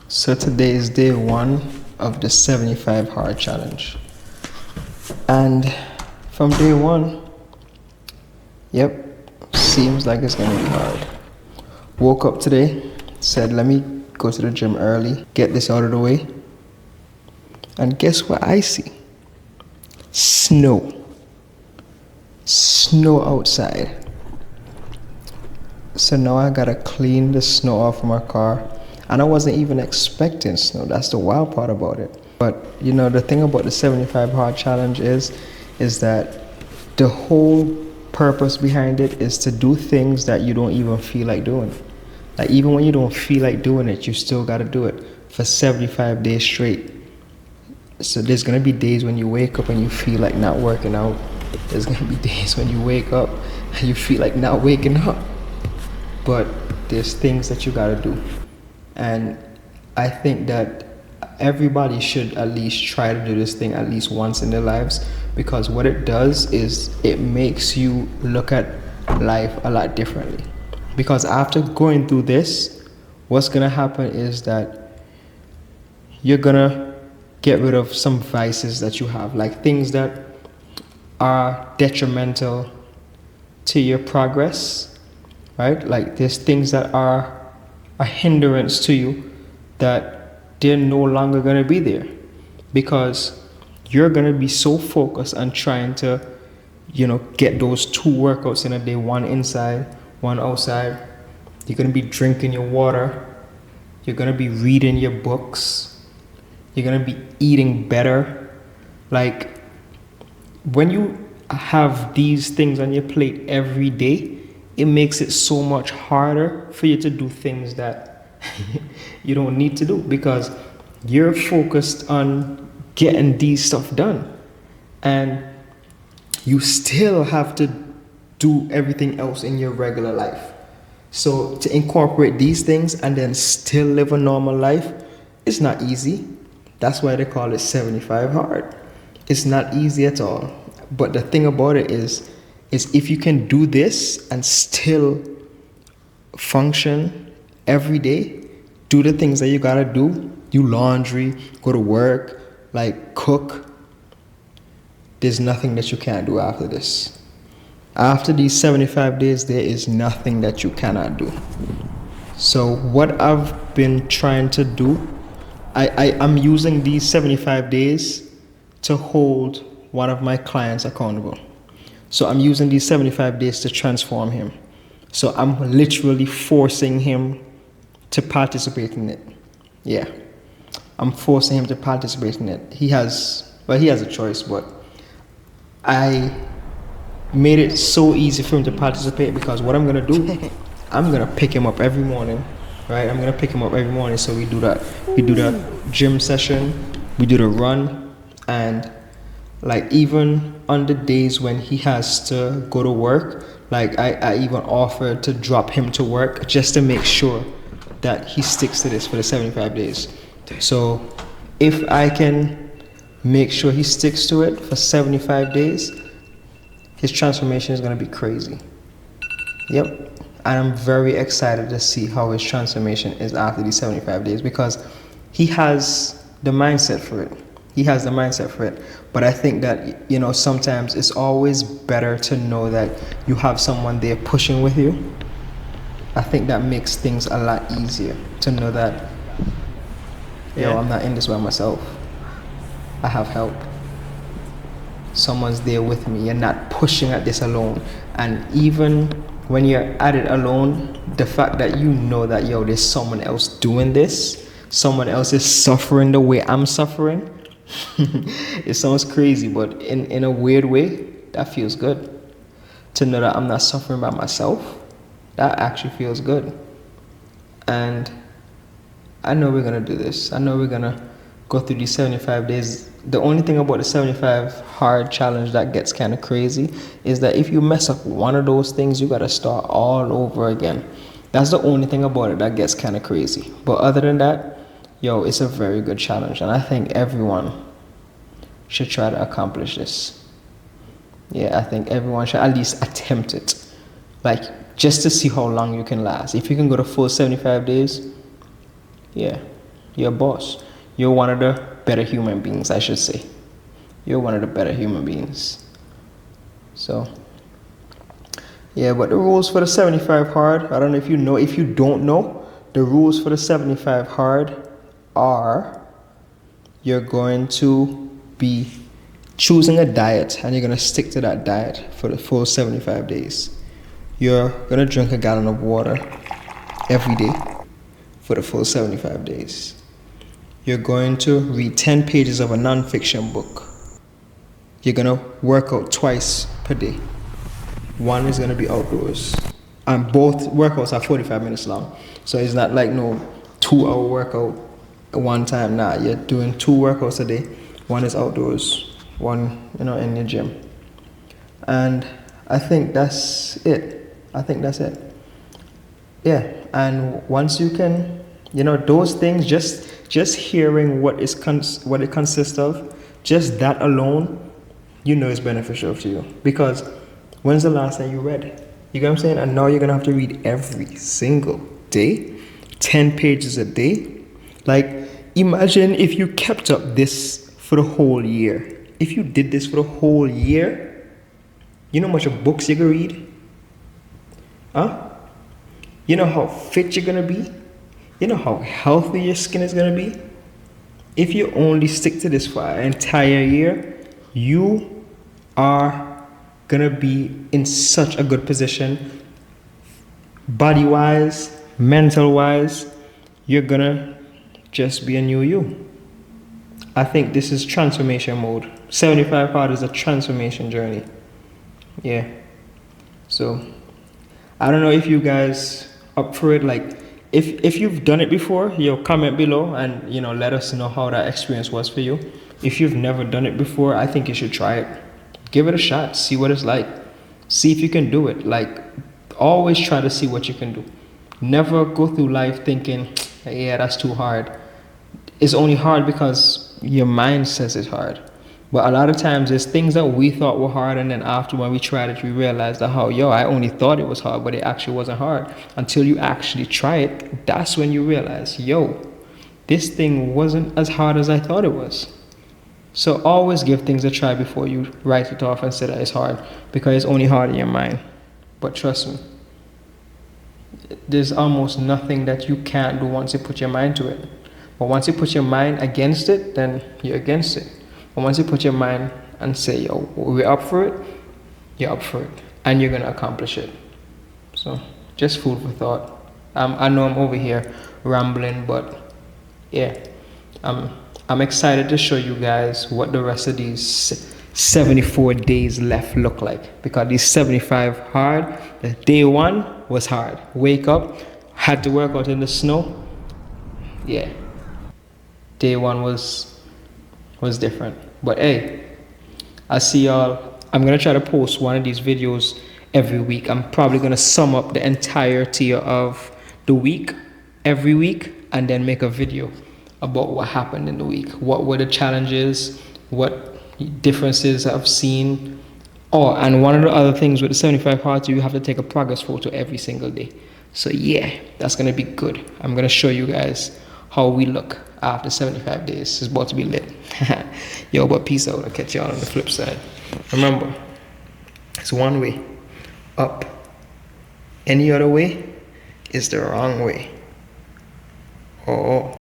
So today is day one of the 75 hard challenge. And from day one, yep, seems like it's gonna be hard. Woke up today, said let me go to the gym early, get this out of the way. And guess what I see? Snow. Snow outside. So now I gotta clean the snow off of my car. And I wasn't even expecting snow. That's the wild part about it. But you know, the thing about the 75 hard challenge is that the whole purpose behind it is to do things that you don't even feel like doing. Like even when you don't feel like doing it, you still gotta do it for 75 days straight. So there's gonna be days when you wake up and you feel like not working out. There's gonna be days when you wake up and you feel like not waking up. But there's things that you gotta do. And I think that everybody should at least try to do this thing at least once in their lives, because what it does is it makes you look at life a lot differently. Because after going through this, what's gonna happen is that you're gonna get rid of some vices that you have, like things that are detrimental to your progress, right? Like there's things that are a hindrance to you that they're no longer going to be there, because you're going to be so focused on trying to, get those two workouts in a day, one inside, one outside. You're going to be drinking your water. You're going to be reading your books. You're going to be eating better. Like when you have these things on your plate every day, it makes it so much harder for you to do things that you don't need to do, because you're focused on getting these stuff done, and you still have to do everything else in your regular life. So to incorporate these things and then still live a normal life, it's not easy. That's why they call it 75 hard. It's not easy at all. But the thing about it is if you can do this and still function every day, do the things that you gotta do laundry, go to work, like cook, there's nothing that you can't do after this. After these 75 days, there is nothing that you cannot do. So what I've been trying to do, I'm using these 75 days to hold one of my clients accountable. So I'm using these 75 days to transform him. So I'm literally forcing him to participate in it. Yeah. I'm forcing him to participate in it. He has a choice, but I made it so easy for him to participate, because what I'm going to do, I'm going to pick him up every morning, right? I'm going to pick him up every morning. So we do that. We do the gym session, we do the run, and like even on the days when he has to go to work, like I even offer to drop him to work just to make sure that he sticks to this for the 75 days. So if I can make sure he sticks to it for 75 days, his transformation is going to be crazy. Yep. And I'm very excited to see how his transformation is after these 75 days, because he has the mindset for it. But I think that, sometimes it's always better to know that you have someone there pushing with you. I think that makes things a lot easier to know that, I'm not in this by myself. I have help. Someone's there with me. You're not pushing at this alone. And even when you're at it alone, the fact that you know that, there's someone else doing this, someone else is suffering the way I'm suffering, it sounds crazy, but in a weird way, that feels good. To know that I'm not suffering by myself, that actually feels good. And I know we're going to do this. I know we're going to go through these 75 days. The only thing about the 75 hard challenge that gets kind of crazy is that if you mess up one of those things, you got to start all over again. That's the only thing about it that gets kind of crazy. But other than that, it's a very good challenge. And I think everyone should try to accomplish this. Yeah, I think everyone should at least attempt it. Like, just to see how long you can last. If you can go the full 75 days, yeah, You're a boss. You're one of the better human beings, I should say. You're one of the better human beings. So, yeah, but the rules for the 75 hard, I don't know if you know. If you don't know, the rules for the 75 hard are you're going to be choosing a diet and you're going to stick to that diet for the full 75 days. You're going to drink a gallon of water every day for the full 75 days. You're going to read 10 pages of a non-fiction book. You're going to work out twice per day. One is going to be outdoors. And both workouts are 45 minutes long. So it's not like no 2-hour workout at one time. Nah, you're doing 2 workouts a day. One is outdoors, one, in your gym. And I think that's it. Yeah, and once you can, those things, just hearing what it consists of, just that alone, is beneficial to you. Because when's the last time you read? You get what I'm saying? And now you're gonna have to read every single day, 10 pages a day. Like, imagine if you kept up this for the whole year. If you did this for the whole year, you know how much of books you can read? Huh? You know how fit you're gonna be? You know how healthy your skin is gonna be? If you only stick to this for an entire year, you are gonna be in such a good position, body-wise, mental-wise. You're gonna just be a new you. I think this is transformation mode. 75 hard is a transformation journey. Yeah. So I don't know if you guys up for it. Like, if you've done it before, comment below and let us know how that experience was for you. If you've never done it before, I think you should try it. Give it a shot. See what it's like. See if you can do it. Like, always try to see what you can do. Never go through life thinking, yeah, that's too hard. It's only hard because your mind says it's hard. But a lot of times there's things that we thought were hard, and then after when we tried it, we realized that I only thought it was hard, but it actually wasn't hard. Until you actually try it, that's when you realize, this thing wasn't as hard as I thought it was. So always give things a try before you write it off and say that it's hard, because it's only hard in your mind. But trust me, there's almost nothing that you can't do once you put your mind to it. But once you put your mind against it, then you're against it. But once you put your mind and say, we're up for it, you're up for it. And you're going to accomplish it. So, just food for thought. I know I'm over here rambling, but yeah. I'm excited to show you guys what the rest of these 74 days left look like. Because these 75 hard, the day 1 was hard. Wake up, had to work out in the snow. Yeah. Day 1 was different. But hey, I see y'all. I'm gonna try to post one of these videos every week. I'm probably gonna sum up the entirety of the week every week and then make a video about what happened in the week. What were the challenges, what differences I've seen. And one of the other things with the 75 hard, you have to take a progress photo every single day. So yeah, that's gonna be good. I'm gonna show you guys how we look after 75 days. It's about to be lit. But peace out. I'll catch y'all on the flip side. Remember, it's one way, up. Any other way is the wrong way. Oh.